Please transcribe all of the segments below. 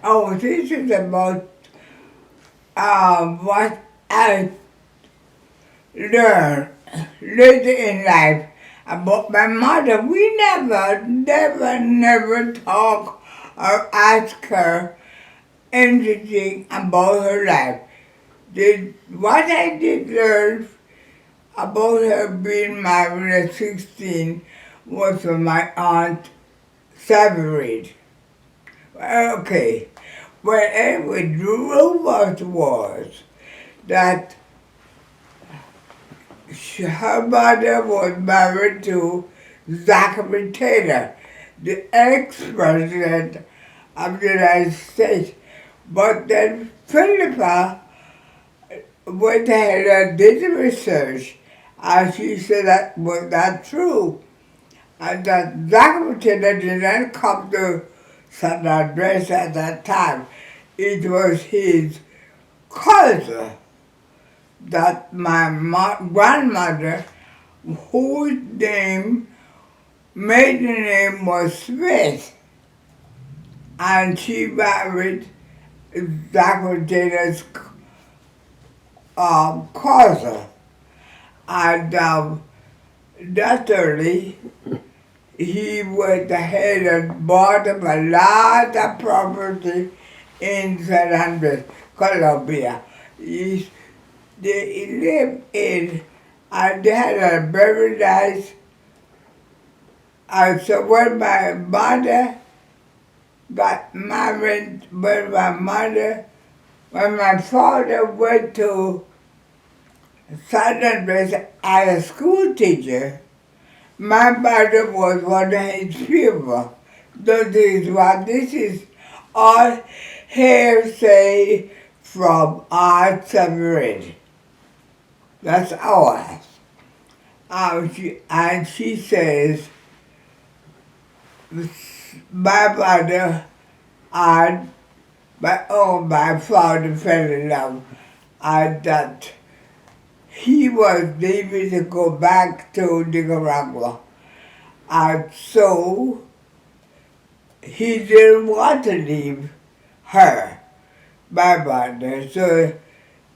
Oh, this is about what I learned later in life about my mother. We never talk or ask her anything about her life. What I did learn about her being married at 16 was from my aunt Severide. Okay. Well, anyway, the rumors was that her mother was married to Zachary Taylor, the ex-president of the United States. But then Philippa went ahead and did the research, and she said that was not true, and that Zachary Taylor did not come to San Andres at that time. It was his cousin that my grandmother, whose maiden name was Smith, and she married Dr. Taylor's cousin. And naturally, he went ahead and bought him a lot of property in San Andres, Colombia. They lived in, and they had a very nice, and so when my mother got married, when my father went to San Andres as a school teacher, my mother was one of his pupils. This is all hearsay from Aunt Severine. That's ours. And she says, my mother and my father fell in love, and that he was leaving to go back to Nicaragua. And so he didn't want to leave her, my mother. So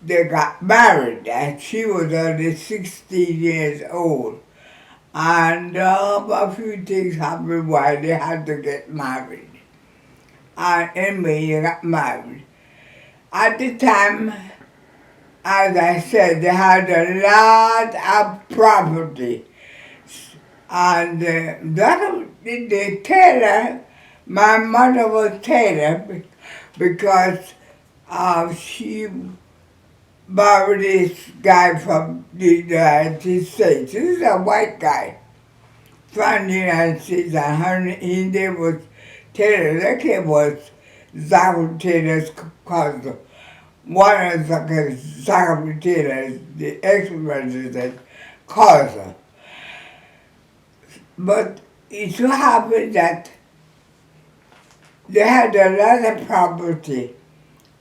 they got married, and she was only 16 years old. And a few things happened why they had to get married. And anyway, they got married. At the time, as I said, they had a lot of property. And the Taylor, my mother was Taylor because she married this guy from the United States. This is a white guy from the United States, and his name was Taylor. That kid was Zachary Taylor's cousin. One of Zachary Taylor's, the ex-president, cousin. But it so happened that they had a lot of property.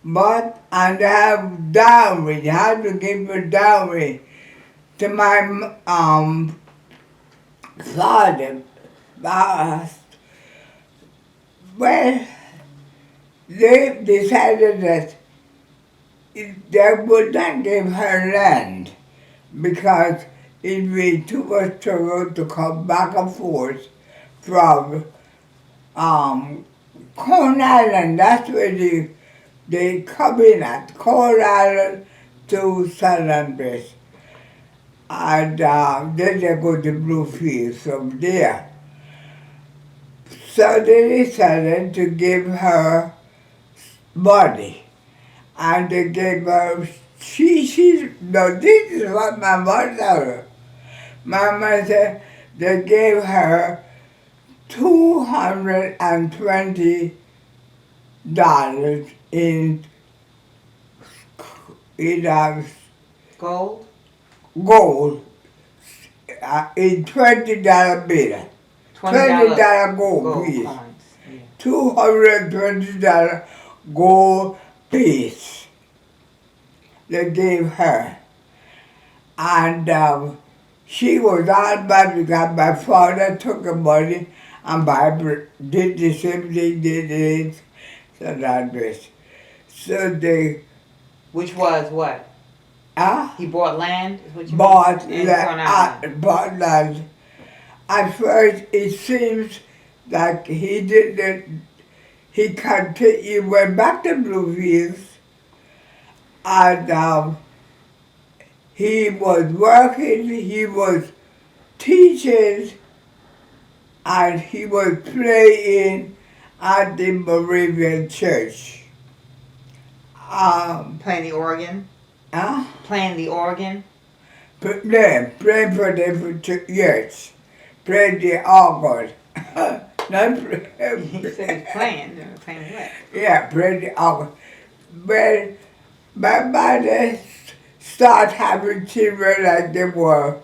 And they have dowry. They had to give a dowry to my father. Well, they decided that they would not give her land because it would be too much trouble to come back and forth from Corn Island. That's where they come in at Corn Island to San Andres. And then they go to Bluefields from there. So they decided to give her money. And they gave her, no, this is what my mother told her. My mother said they gave her $220 in gold? Gold, in $20 bill. $20 gold piece. Coins. Yeah. $220 gold piece they gave her. And she was all bad because my father took the money and did the same thing they did St. Andres. So they Which was what? He bought land, is what you bought mean? In Corn Island. bought land. At first, it seems like he didn't. He continued, went back to Bluefields, and he was working. He was teaching, and he was playing at the Moravian Church. Playing the organ? Huh? Playing the organ? Yeah, playing for the church. Playing the organ. Not playing. He said he's playing. Playing what? Yeah, playing the organ. When my mother started having children like they were,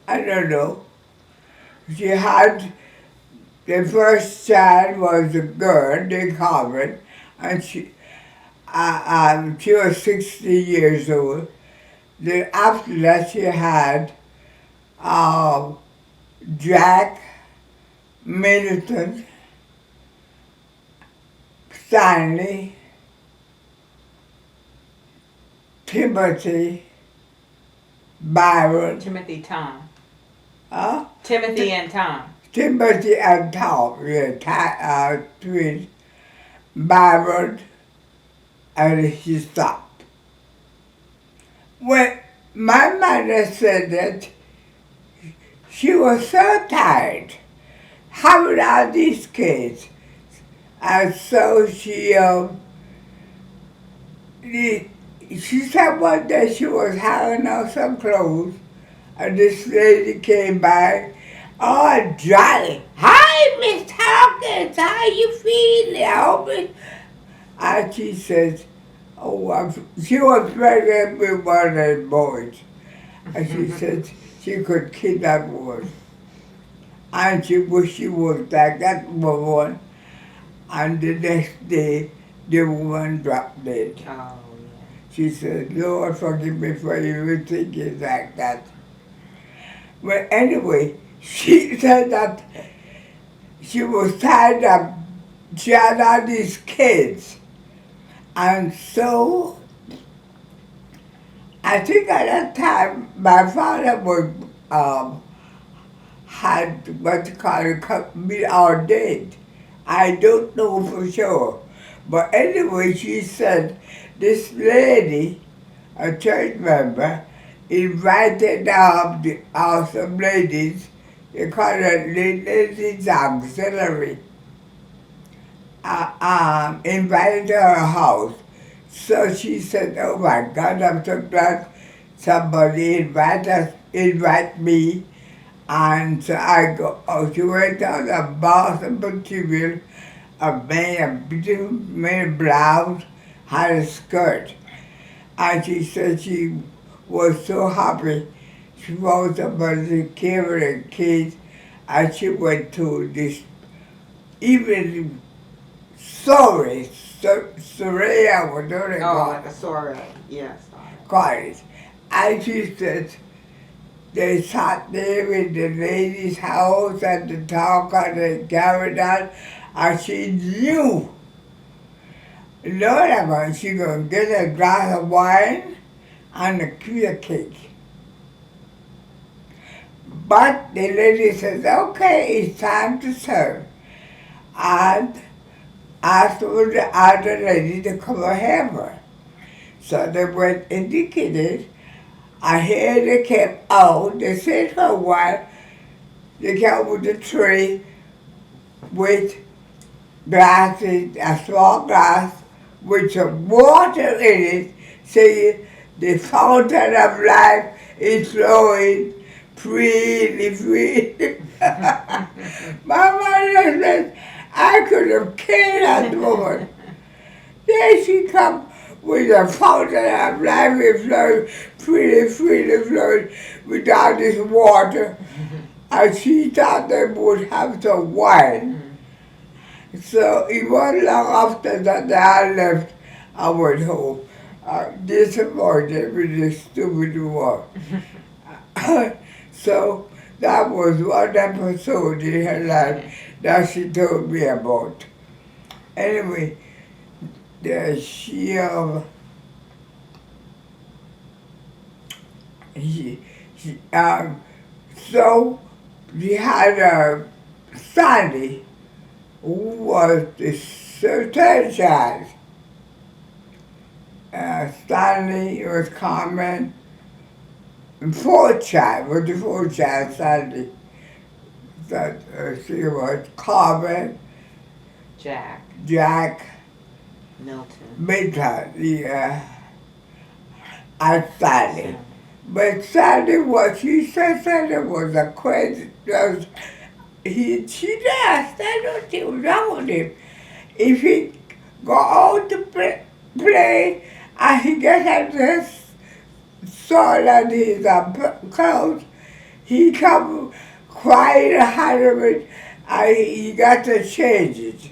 I don't know. She had, the first child was a girl named Carmen, and she was 60 years old. Then after that she had Jack, Middleton, Stanley, Timothy, Byron. Timothy Tom. Huh? Timothy and Tom. Timothy and Tom, yeah, twins. Byron, and she stopped. When my mother said that she was so tired having all these kids, and so she said one day she was hanging on some clothes, and this lady came by, all jolly. Hi, Miss Hawkins, how you feeling? I hope and she says, she was pregnant with one of the boys. And she said she could kill that woman. And she wished she was like that woman. And the next day, the woman dropped dead. Oh, yeah. She said, Lord, forgive me for even thinking like that. But anyway, she said that she was tired of, she had all these kids. And so, I think at that time, my father was, had what you call it, be ordained. I don't know for sure. But anyway, she said this lady, a church member, invited some ladies, they call it ladies auxiliary, invited to her house. So she said, oh my God, I'm so glad somebody invite me. And so I go, she went down to Boston Material, a beautiful made blouse, had a skirt. And she said she was so happy. She found somebody to care for the kids, and she went to this even sorry, Soraya, whatever they call like a sorry, yes. college. And she said they sat there in the lady's house and the talk and the carried on, and she knew, Lord, she gonna get a glass of wine and a piece of cake. But the lady says, okay, it's time to serve. And asked for the other lady to come and help her. So they went in the kitchen. I hear they came out. They sat for a while. They came with a tray with glasses, a small glass with some water in it, saying the fountain of life is flowing freely, freely. My mother said, I could have killed that woman. Then she come with a fountain of life is flowing, freely, freely flowing, without this water. And she thought they would have some wine. So it wasn't long after that I left, I went home. Disappointed with this stupid war. So that was one episode in her life that she told me about. Anyway, she, he, so we had a Sandy who was the third child. Stanley was Carmen, and fourth child was the fourth child, Sandy. That she was Carmen, Jack, Milton, and Sandy. But Sandy was, she said Sandy was a crazy, she asked, I don't think was wrong with him. If he go out to play and he get this soil on his clothes, he come crying and hollering and he got to change it.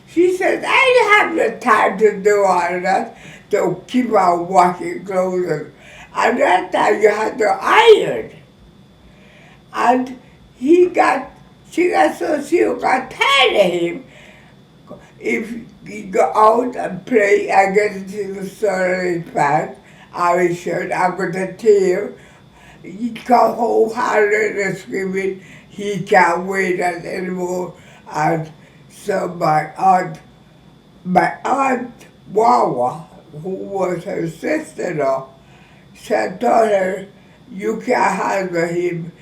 She said, I didn't have the time to do all of that, to keep on washing clothes. And that time you had to iron. And she got so she got tired of him. If he go out and play, I get into the soil in his pants, or his shirt, I got a tear. He come home hollering and screaming, he can't wait that anymore. And so my aunt Wawa, who was her sister-in-law, said, told her, you can't handle him,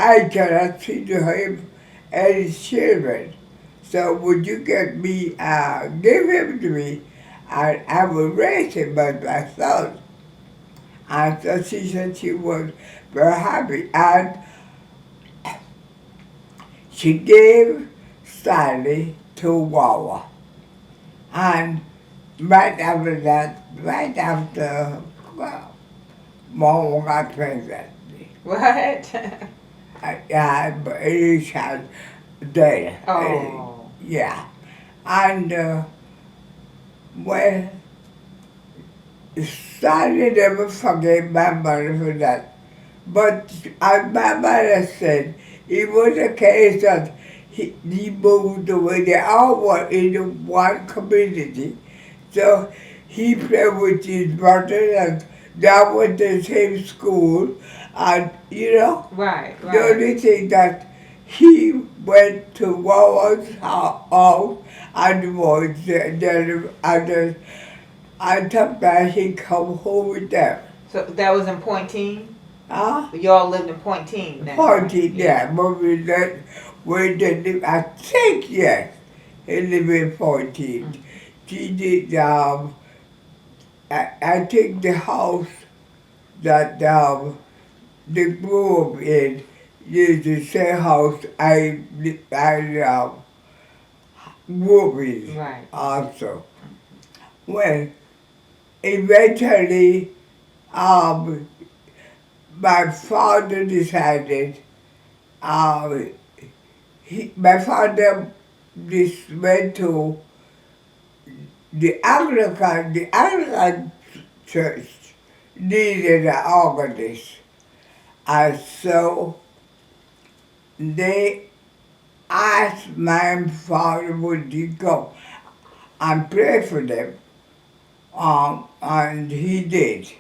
I cannot see to him and his children. So would you get me, give him to me, and I will raise him as my son. And so she said she was very happy. And she gave Stanley to Wawa. And right after that, well, Mom got pregnant. What? But he had dead. Oh. Yeah. And when Stanley never forgave my mother for that. But as my mother said, it was a case that he moved away. They all were in one community. So he played with his brother and they went to the same school. And, Right. The only thing that he went to Wawa's house and was there, and sometimes he come home with them. So that was in Pointine? Huh? Y'all lived in Pointine then? Pointine, yeah. But we didn't, I think, yes, he lived in Pointine. Mm-hmm. She did, I think the house that they grew up in is the same house I grew up in. Right. Also. Well, eventually, my father decided, my father just went to the Anglican church needed an organist. And so they asked my father would he go and pray for them. And he did.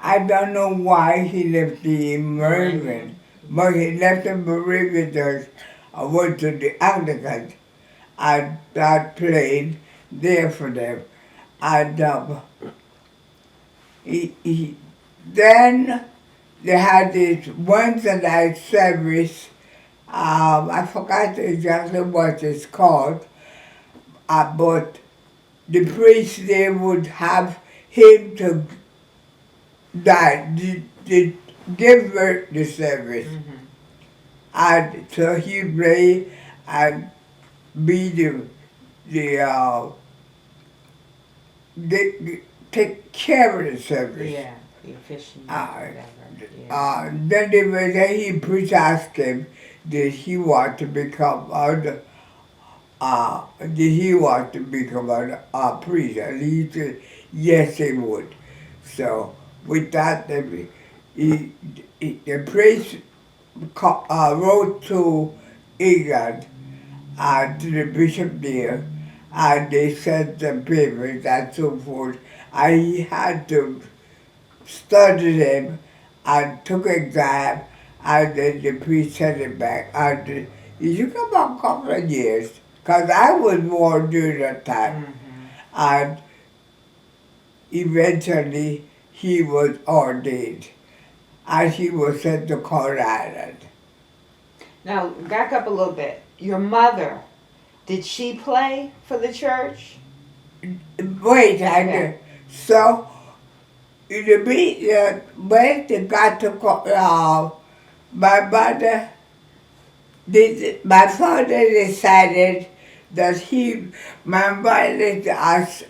I don't know why he left the Moravian, but he left the Moravian and went to the Anglican and that played there for them. And then they had this Wednesday night service. I forgot exactly what it's called, but the priest there would have him to give her the service. Mm-hmm. And so he pray and be take care of the service. Yeah, the officiant, whatever. Yeah. Then he priest asked him, did he want to become a priest? And he said, yes, he would. So with that, the priest wrote to England, to the bishop there, and they sent the papers and so forth. I had to study them and took exam, and then the priest sent it back. And it took about a couple of years, because I was born during that time. And eventually he was ordained, and he was sent to Corn Island. Now, back up a little bit. Your mother, did she play for the church? Wait, Okay. so when they got to my mother, my father decided that my mother,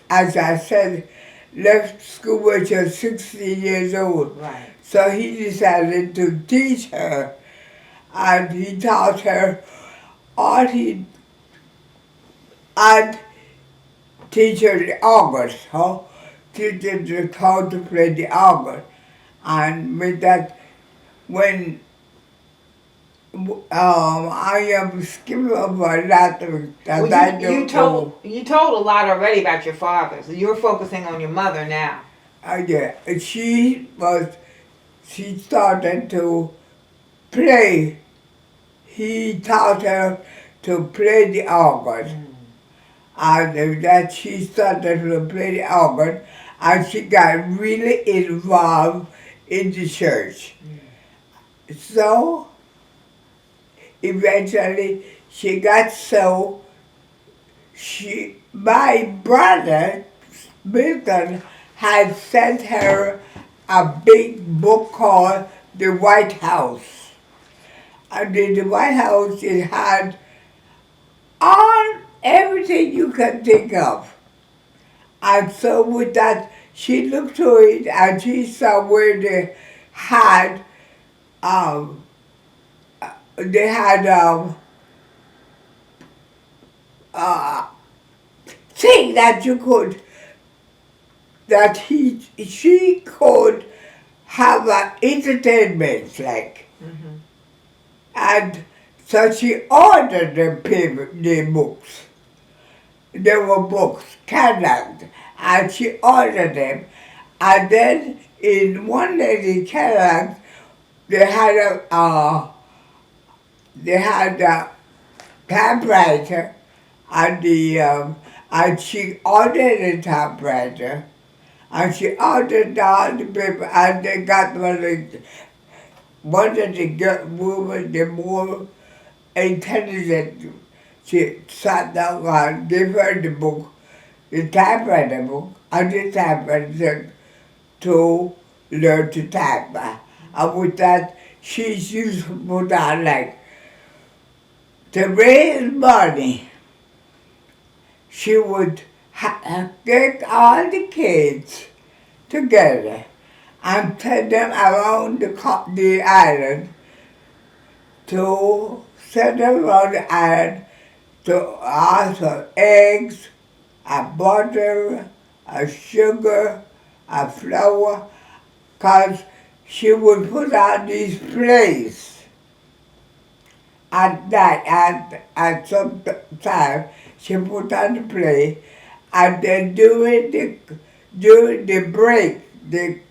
as I said, left school when she was 16 years old. Right. So he decided to teach her, and he taught her all he, and teach her the organ, teach her how to play the organ. And with that, when I am skipping over a lot of that Well, I don't know. you told a lot already about your father, so you're focusing on your mother now. Yeah, she started to play. He taught her to play the organ. And that she started to play the organ, and she got really involved in the church. So eventually she got my brother Milton had sent her a big book called The White House. And in the White House it had all everything you can think of. And so with that, she looked through it and she saw where um, they had uh, thing that you could, she could have entertainment like. And so she ordered the books. There were books, catalogs, and she ordered them. And then in one of the catalogs, they had a typewriter, and she ordered a typewriter, and she ordered all the paper, and they got one of the women, the more intelligent. She sat down and gave her the book, the typewriter book, and the typewriter to learn to type. And with that, she used to put on like, to raise money, she would get all the kids together and take them around the island to send them around the island to ask for eggs, a butter, a sugar, a flour, because she would put on these plays at night, at some time she put on the play, and then during the break, they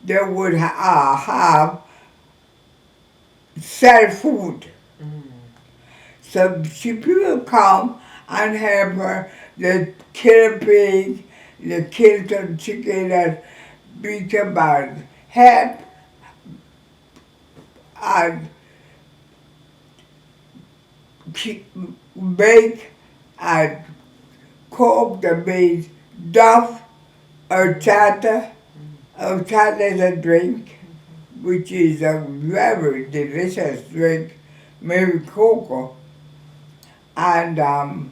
would have sell food. So people come and help her. They kill pig, they kill some chicken and beat them and help and make and cook the meat, duff, horchata. Horchata is a drink, which is a very delicious drink, made with cocoa. And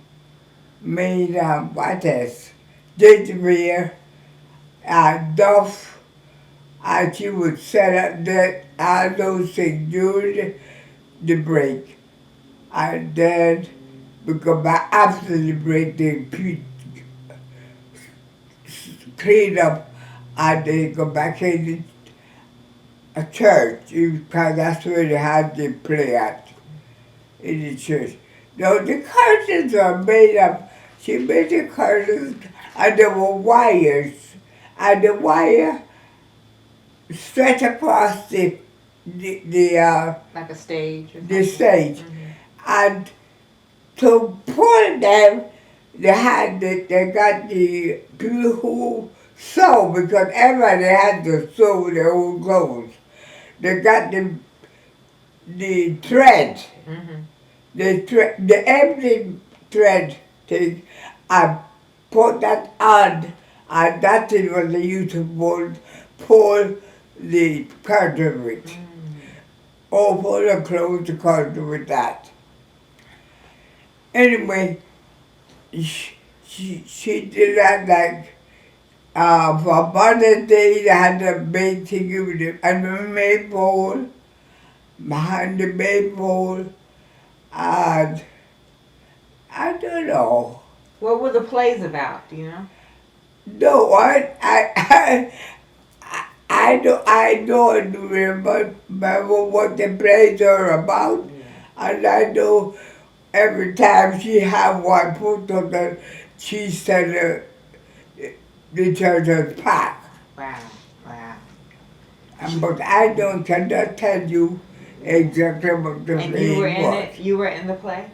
made what else? Ginger beer, duff, and she would set up all those things during the break. And then we go back after the break, they clean up and they go back in a church, because that's where they had the play at, in the church. No, the curtains are made of She made the curtains, and there were wires, and the wire stretched across the Like a stage or the something. stage, and to pull them, they got the people who sew, because everybody had to sew their own clothes. They got the thread, the empty thread thing, and put that on, and that is what they used to pull the curtain with, or pull the clothes the curtain with that. Anyway, she did that like for Mother's Day. They had a big thing with it, and the maypole, behind the maypole, and I don't know. What were the plays about? Do you know? No, I don't remember what the plays are about, and I know every time she had one put on she said the church was packed. Wow, wow. But I cannot tell you exactly what the And play you were in was. it? You were in the play?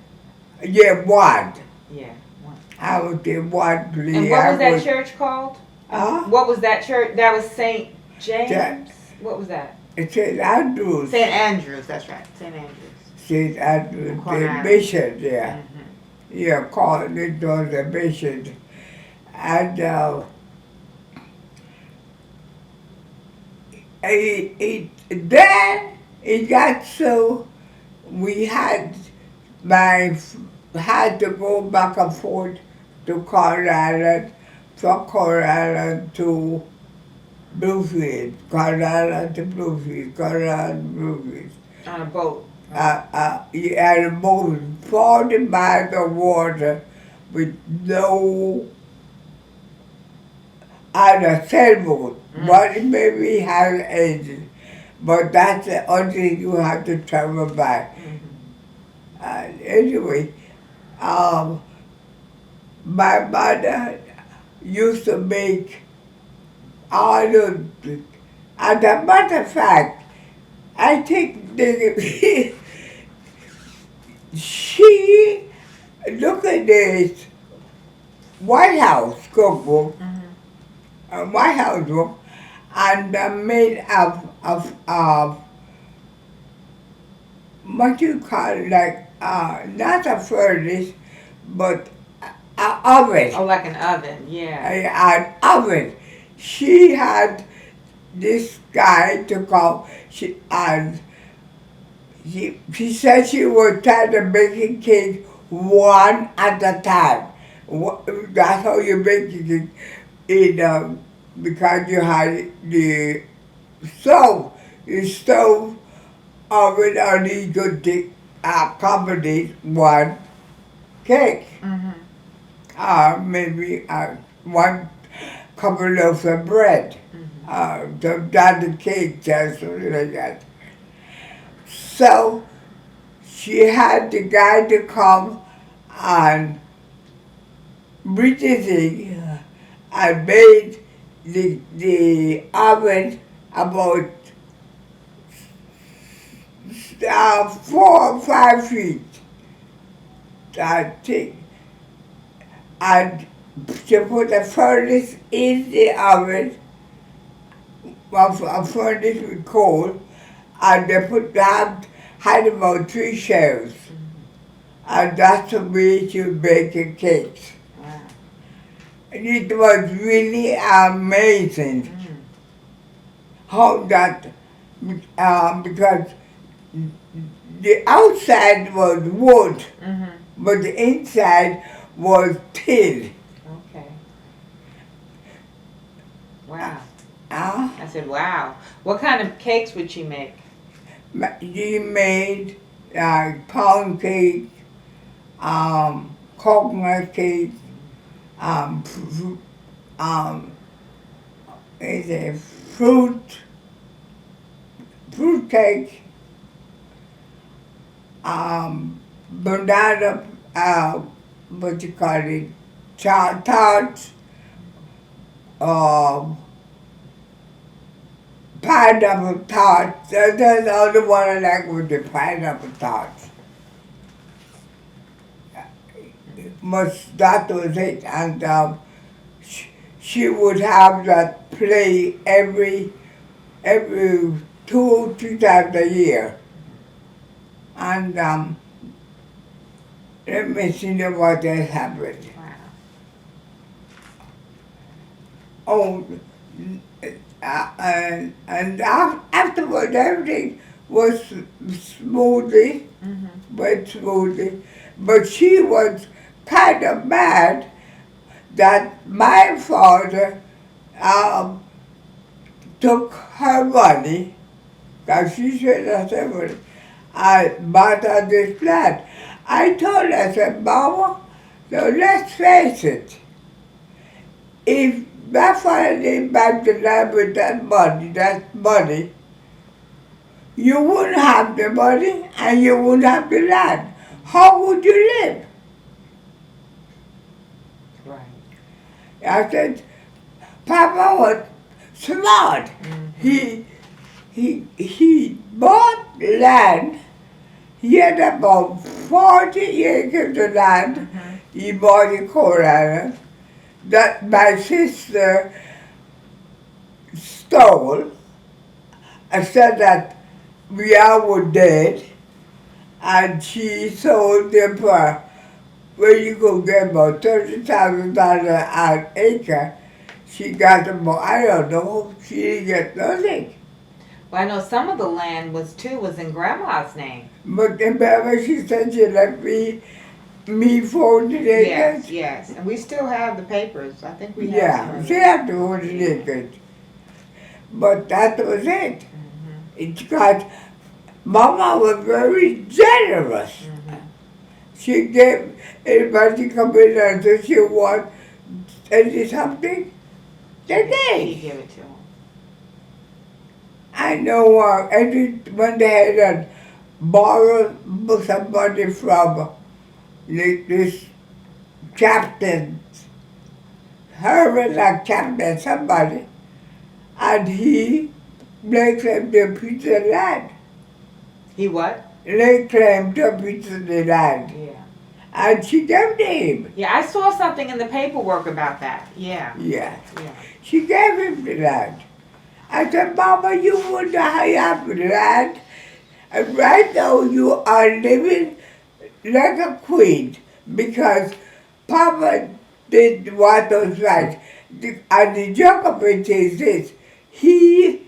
Yeah, one. Yeah, one. I was in one play. And what was that church called? Huh? What was that church? That was St. James? That- What was that? It's St. Andrews. St. Andrews, that's right. St. Andrews. St. Andrews, Corn the Island. mission there. Mm-hmm. Yeah, called it was the mission. And then it got so we had to go back and forth to Corn Island, from Corn Island to Bluefield, Corn Island to Bluefield, Corn Island to Bluefield. On a boat. You had a boat 40 miles of water with no, and a sailboat. But maybe had an engine. But that's the only thing you have to travel by. Anyway, my mother used to make all of, as a matter of fact, I think she look at this White House cookbook, White House book, and made of what you call it, like not a furnace, but an oven. Oh, like an oven, yeah. An oven. She had this guy to come. She said she was tired of making cake one at a time. That's how you make it because you had the stove. The stove oven only could accommodate one cake. Maybe one couple loaves of bread. So that's the cake, just something like that. So she had the guy to come and bring the thing and made the oven about 4 or 5 feet, that thing. And she put a furnace in the oven, a furnace with coal, and they had about 3 shelves. And that's the way she was baking cakes. Wow. And it was really amazing how that, because the outside was wood, but the inside was tin. Okay. Wow. Uh, I said, wow. What kind of cakes would she make? She made pound cake, coconut cake, is a fruit cake, banana, what you call it, tarts, um, pineapple tarts. That's the only one I like with the pineapple tarts. That was it. And she would have that play every 2 3 times a year. And let me see what else happened. Wow. Oh, and afterwards everything was smoothly, went smoothly. But she was kind of mad that my father um, took her money, because she should have said, "Well, I bought her this flat." I told her, I said, "Mama, so let's face it, if my father came back to life with that money, you wouldn't have the money and you wouldn't have the land. How would you live?" Right. I said, Papa was smart. He bought land. He had about 40 acres of land. He bought in Coral Island that my sister stole. I said that we all were dead, and she sold them for where you could get about $30,000 an acre. She got about, I don't know, she didn't get nothing. Well, I know some of the land was in Grandma's name. But remember she said she left me 40 acres? Yes. And we still have the papers. I think we have some Yeah, of she it. had the 40 acres. But that was it. It's got, Mama was very generous. She gave everybody come in and said she want something. They She did. gave it to him. I know when they had borrowed some money from this captain, Herman like captain, somebody, and he laid claim to a piece of land. He what? Laid claim to a piece of the land. Yeah. And she gave to him. Yeah, I saw something in the paperwork about that. Yeah. Yeah. Yeah. She gave him the land. I said, Mama, you wouldn't have the land. And right now you are living like a queen because Papa did what was right. And the joke of it is this, he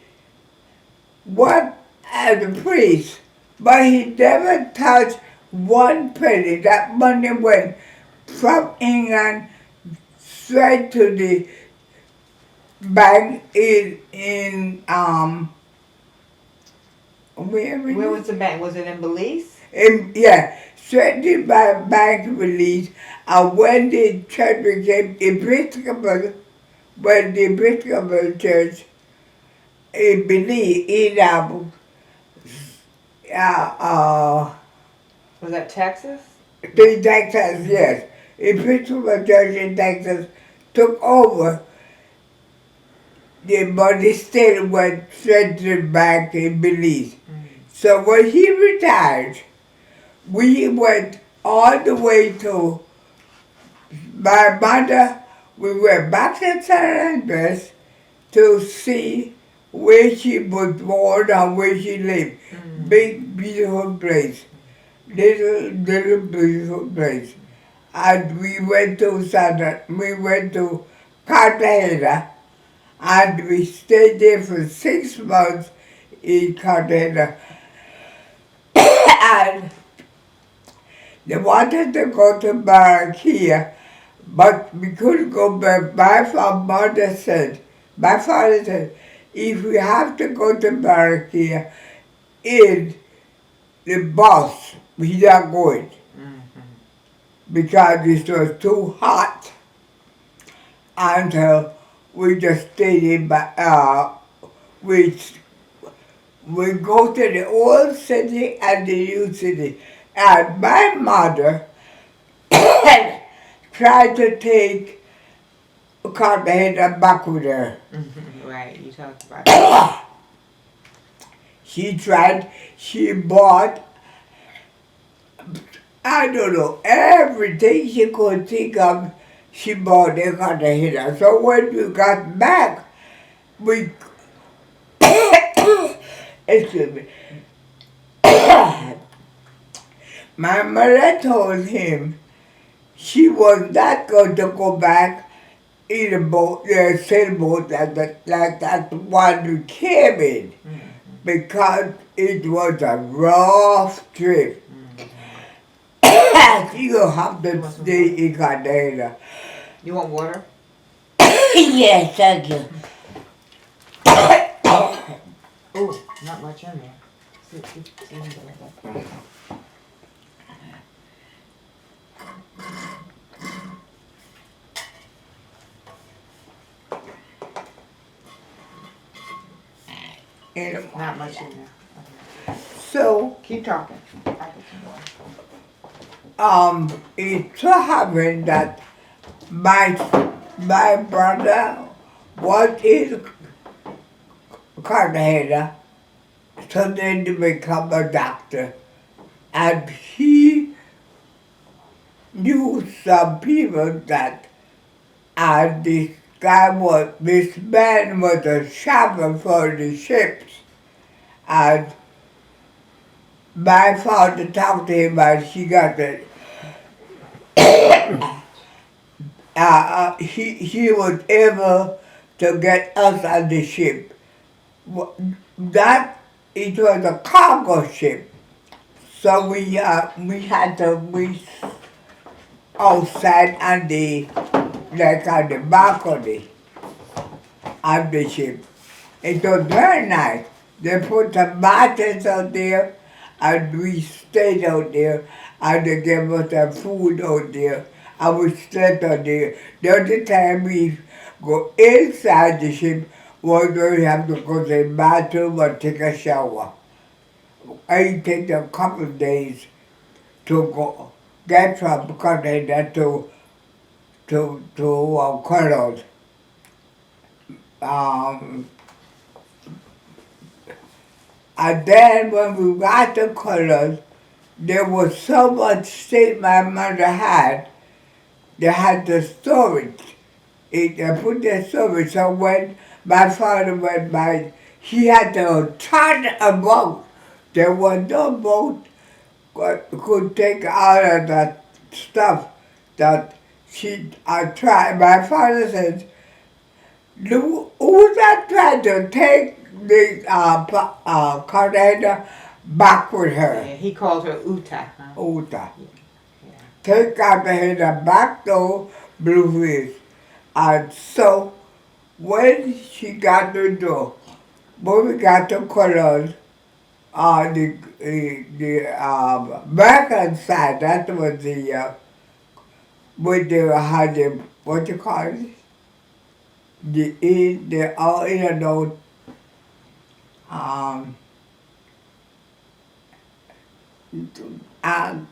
was as a priest, but he never touched one penny. That money went from England straight to the bank Where was the bank? Was it in Belize? Yeah, straight by bank release. And when the church became Episcopal, when the Episcopal Church in Belize, Was that Texas? in Texas, yes, Episcopal Church in Texas took over, the money still went straight to the bank in Belize. So when he retired, we went all the way to my mother. We went back to San Andres to see where she was born and where she lived. Big, beautiful place. Little, beautiful place. And we went to Cartagena, and we stayed there for 6 months in Cartagena. And they wanted to go to Barranquilla, but we couldn't go back. My father said, if we have to go to Barranquilla in the bus, we're not going. Because it was too hot. And we just stayed in, we go to the old city and the new city. And my mother tried to take Cartagena back with her. Right, you talked about that. She bought, I don't know, everything she could think of, she bought in Cartagena. So when we got back, we, excuse me, my mother told him she was not going to go back in a boat, a sailboat like that one we came in, because it was a rough trip. You have to stay in Cartagena. You want water? Yes, thank you. Oh, not much in there. See. Not much in there. So, Keep talking. I'll get some water. it so happened that my brother was in Cartagena, so then to become a doctor, and he knew some people that, and this man was a chauffeur for the ships, and my father talked to him and he got it. He was able to get us on the ship. That it was a cargo ship, so we had to be outside on the balcony of the ship. It was very nice. They put some mattress out there, and we stayed out there, and they gave us some food out there, and we slept out there. The only time we go inside the ship was when we have to go to the bathroom or take a shower. It takes a couple of days to go get from Canada to Colors. And then when we got to Colors, there was so much stuff my mother had. They had the storage. They put the storage. So when my father went by, he had to charter a boat. There was no boat could take all of that stuff that I tried. My father said, who's that trying to take the Cartagena back with her? Yeah, he called her Uta. Huh? Uta. Yeah. Take Cartagena back to Bluefish. And so when we got to Colors, the American side, that was with the, had the, what you call it? The all in and out, and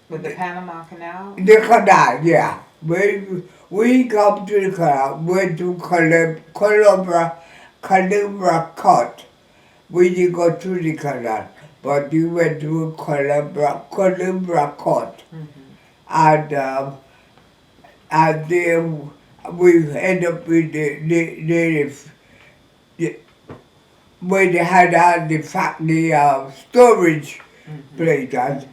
With the Panama Canal? the canal, yeah. We come to the canal, went to Columbra Court. We didn't go through the canal, but we went to Columbra Court. And then we end up with where they had all the storage places.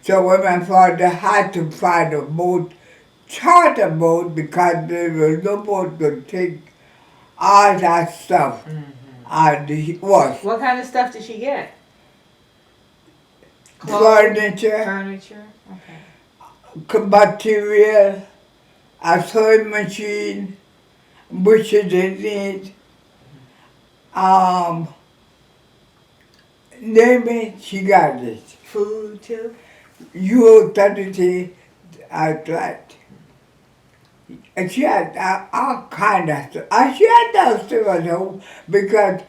So when my father had to find a boat, charter boat, because there was no boat to take all that stuff. And it was What kind of stuff did she get? furniture, Furniture? Okay. material, a sewing machine, which she didn't need. Name it, she got it. Food too? Utility, that. And she had all kind of stuff. And she had those stuff at home because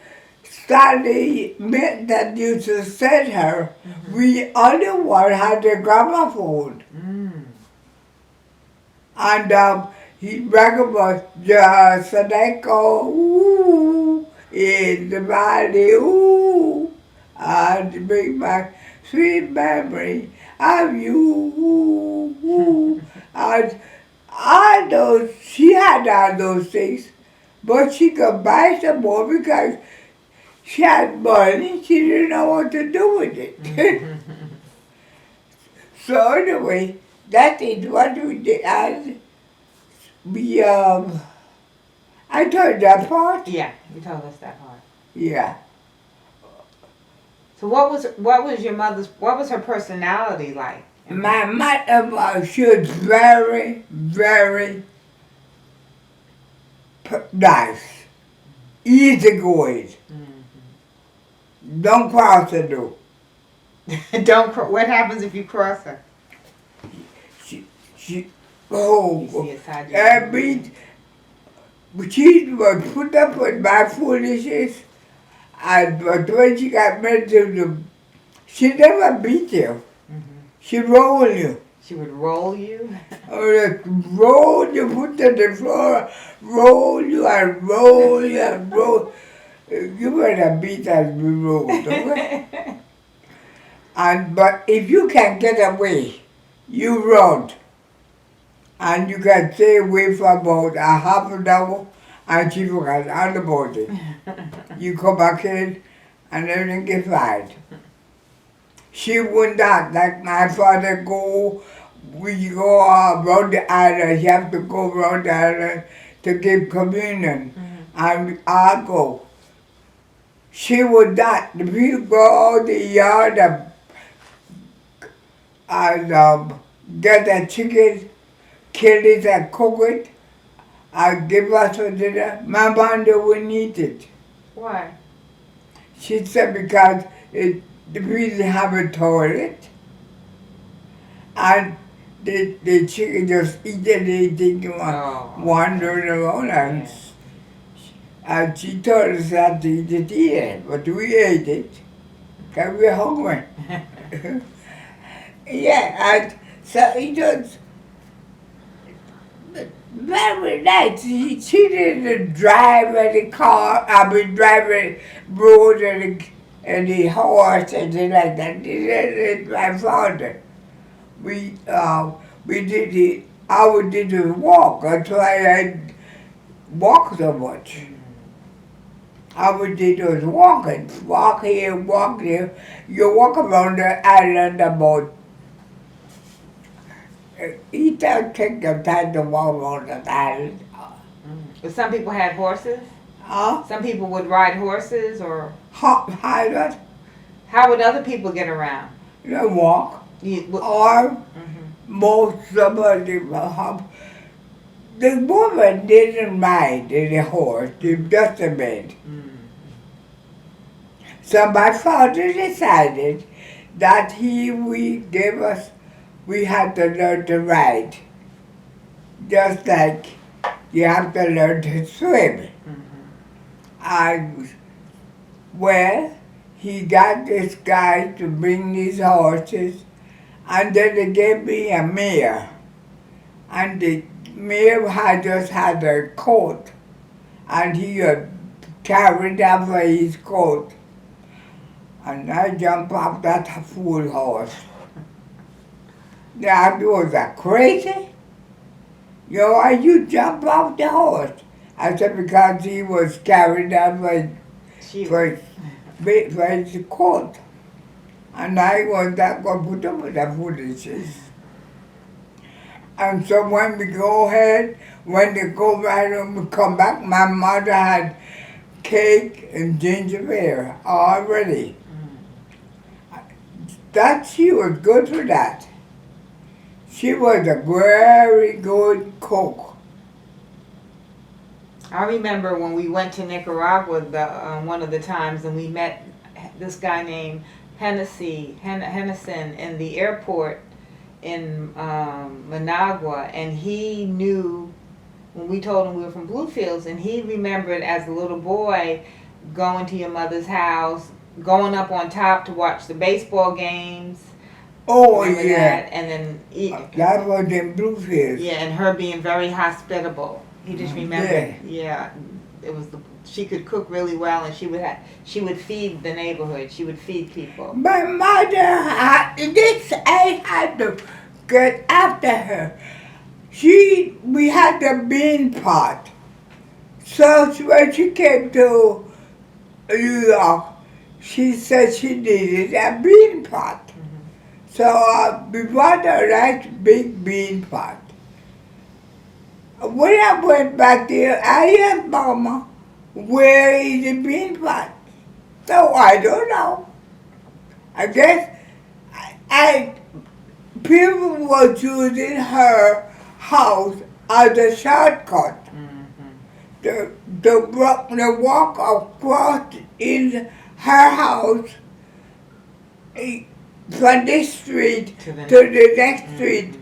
Stanley that used to send her, we only one had the gramophone. And he recognized just an echo, ooh, in the valley, ooh, and bring back sweet memory of you, ooh, ooh. And I know she had all those things, but she could buy some more because she had money. She didn't know what to do with it. So anyway, that is what we did. And we I told that part. Yeah, you told us that part. Yeah. So what was her personality like? My mother she was very, very nice, easygoing. Don't cross the door. What happens if you cross her? She You see a side every she was put up with my foolishness, and but when she got married to the, she never beat you. She roll you. She would roll you? Or roll you, put to the floor, roll you and roll you and roll. You better beat and be rolled, okay? And but if you can get away, you run. And you can stay away for about a half an hour and she forgot all about it. You come back in and everything gets fine. She would not, like my father we go around the island, you have to go around the island to give communion. And I go. She would not. The people go out the yard and get a chicken, kill it and cook it, and give us for dinner. My mother wouldn't eat it. Why? She said because the people have a toilet, and the chicken just eat anything you want, wandering around. And she told us not to eat it either, but we ate it because we were hungry. Yeah, and so it was very nice. She didn't drive any car, drive any road any horse, anything like that. It's my father. We did it, I didn't walk, that's why I walk so much. All we did was walking, walk here, walk there. You walk around the island about, it don't take your time to walk around the island. But some people had horses? Huh? Some people would ride horses, or How how would other people get around? you walk, or most somebody the woman didn't ride any horse, just a bit. So my father decided that we had to learn to ride. Just like you have to learn to swim. And well, he got this guy to bring these horses, and then they gave me a mare. And the mare had just had a coat, and he carried over his coat. And I jumped off that fool horse. That was a crazy. You know why you jump off the horse? I said because he was carried over for his coat. And I was not going to put up with that foolishness. And so when we go ahead, when they go right and we come back, my mother had cake and ginger ale already. That she was good for that. She was a very good cook. I remember when we went to Nicaragua one of the times, and we met this guy named Hennessy in the airport in Managua, and he knew when we told him we were from Bluefields, and he remembered as a little boy going to your mother's house, going up on top to watch the baseball games. Oh, Remember yeah. that? And then That was in Bluefields. yeah, and her being very hospitable. He just remembered. Yeah. Yeah, it was the she could cook really well, and she would feed the neighborhood. She would feed people. My mother had this. I had to get after her. We had the bean pot. So when she came to New York, she said she needed a bean pot. Mm-hmm. So we bought a nice big bean pot. When I went back there, I asked Mama, where is the bean pot? So I don't know. I guess I people were using her house as a shortcut. Mm-hmm. The walk across in her house from this street To the to the next street. Mm-hmm.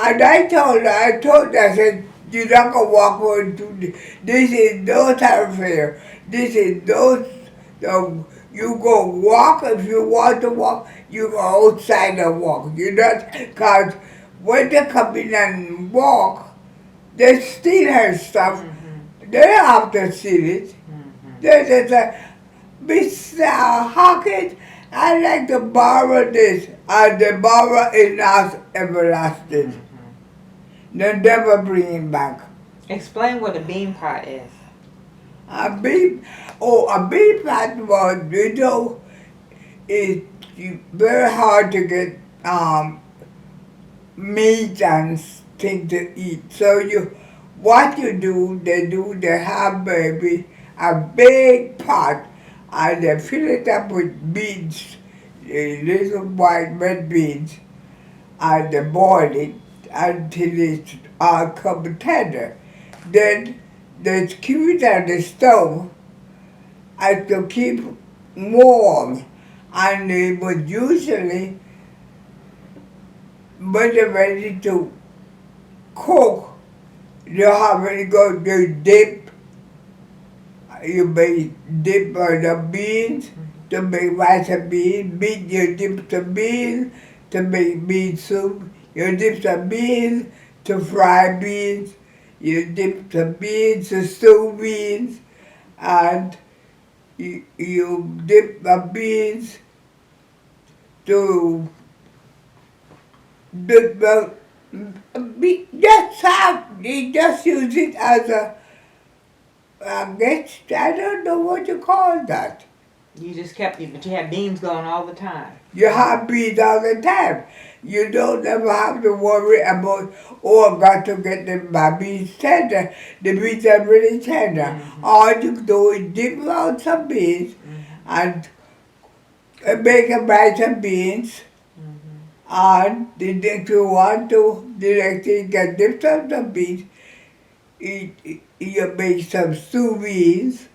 And I told her, I said, you're not going to walk on to this is no thoroughfare. This is you go walk if you want to walk, you go outside and walk. You not, because when they come in and walk, they steal her stuff. Mm-hmm. They don't have to steal it. Mm-hmm. They just say, Mr. Hawkins, I like to borrow this, and the borrow is not everlasting. Mm-hmm. They never bring it back. Explain what a bean pot is. A beef, a beef pot was, it's very hard to get meat and things to eat. So what you do, they have baby a big pot and they fill it up with beans, little white red beans, and they boil it until it's come tender. Then they keep it on the stove and to keep warm. And it was usually when they're ready to cook, you have to go to dip. You may dip the beans to make rice and beans. You dip the beans to make bean soup. You dip the beans to fry beans. You dip the beans to stew beans. And you dip the beans to the just use it as I guess, I don't know what you call that. You just kept it, but you had beans going all the time. You have beans all the time. You don't ever have to worry about, oh, I've got to get my beans tender. The beans are really tender. Mm-hmm. All you do is dip out some beans and make a batch of beans. And if you want to directly get dip out the beans, you make some stew beans,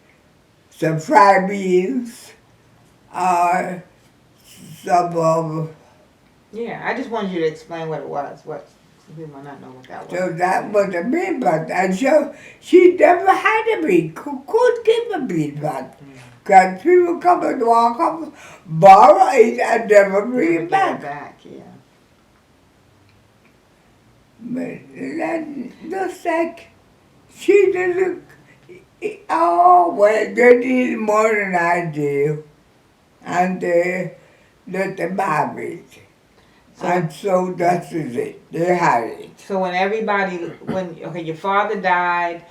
some fried beans, some Yeah, I just wanted you to explain what it was. What people might not know what that was. so that was a bean pot. And so she never had a bean, could keep a bean pot. Because people come and walk up, borrow it and never bring it back. Yeah. But then just like she didn't, oh, well, they did more than I do. And they let them have it. And so that is it. They had it. So when your father died,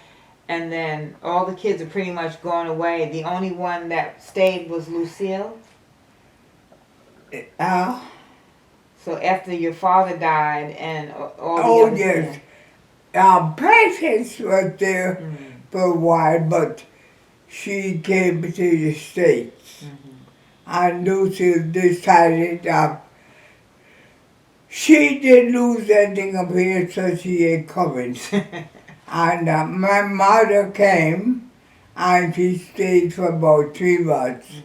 and then all the kids are pretty much gone away, the only one that stayed was Lucille? So after your father died and all the other yes. Patience was there for a while, but she came to the States. And Lucy decided she didn't lose anything up here, so she ain't coming. And my mother came, and she stayed for about 3 months.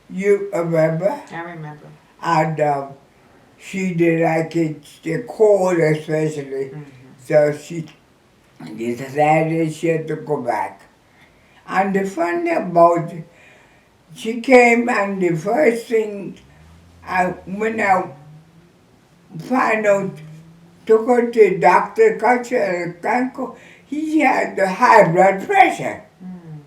You remember? I remember. And she didn't like it, the cold especially. So she decided she had to go back. And the funny about it, she came and the first thing, when I find out, took her to doctor because he had the high blood pressure. Mm.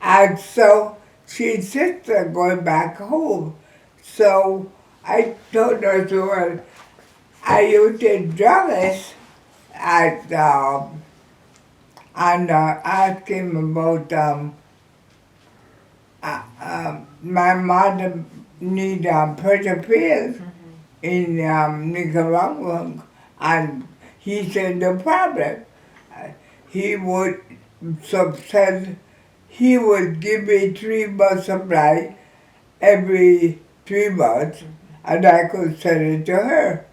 And so she insisted going back home. So I told her to her, I used a druggist at, and asked him about my mother need pressure pills in Nicaragua, and he said no problem. He would subside, he would give me 3 months supply every 3 months, and I could send it to her.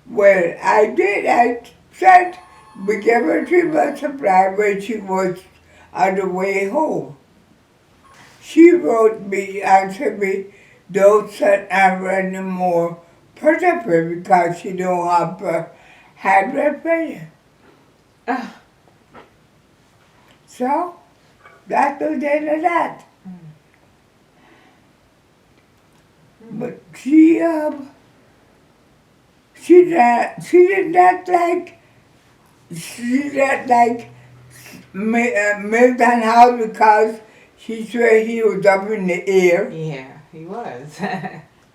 Well, I did. I sent, we gave her 3 months supply when she was on the way home. She wrote me and said me, don't send her anymore pressure because she don't have high blood pressure. Ah. So that's the end of that. But she did not like Milton House because she swear he was up in the air. Yeah, he was.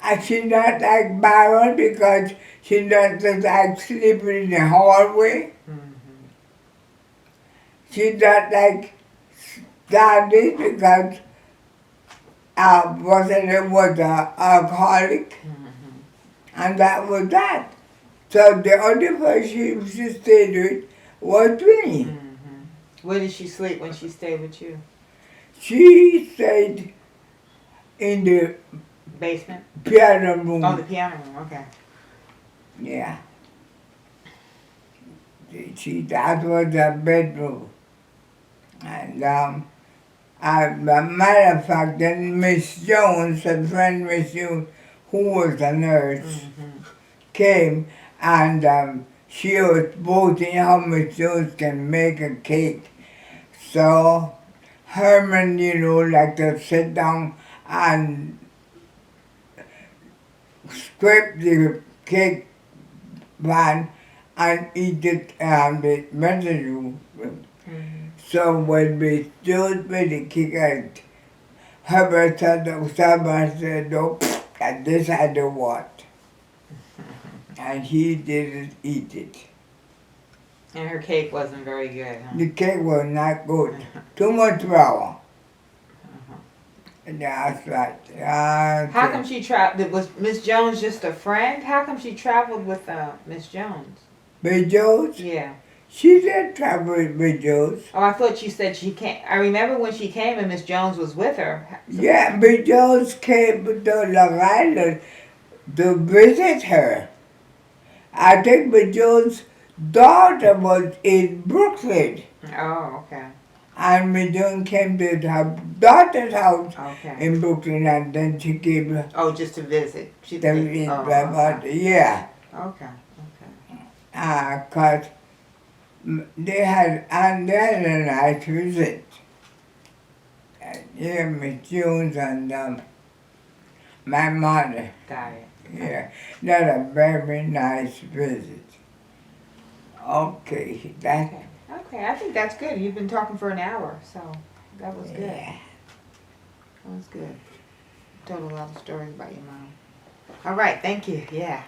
And she not like Byron because she not like sleeping in the hallway. She not like Sandy because was a alcoholic. And that was that. So the only person she stayed with was me. Where did she sleep when she stayed with you? She stayed in the Basement? piano room. Oh, the piano room, okay. Yeah. That was her bedroom. And as a matter of fact, then Miss Jones, a friend Miss Jones, who was a nurse, came and she was boasting how Miss Jones can make a cake. So Herman, like to sit down and scrape the cake pan and eat it the menu. So when Miss Jones made the cake out, Herbert said, no, and this I don't want. And he didn't eat it. And her cake wasn't very good, huh? The cake was not good. Too much flour. That's right. How come she traveled? Was Miss Jones just a friend? How come she traveled with Miss Jones? Miss Jones? Yeah. She did travel with Miss Jones. Oh, I thought you said she came. I remember when she came and Miss Jones was with her. Yeah, Miss Jones came to Long Island to visit her. I think Miss Jones' daughter was in Brooklyn. Oh, okay. And Miss Jones came to her daughter's house Okay. in Brooklyn, and then she came Oh, just to visit. She to did. Oh, okay. yeah. Okay. Because they had a nice visit. Yeah, Miss Jones and my mother. Got it. Yeah, that's a very nice visit. Okay, that. Okay, I think that's good. You've been talking for an hour, so that was good. Yeah. That was good. Told a lot of stories about your mom. All right, thank you. Yeah.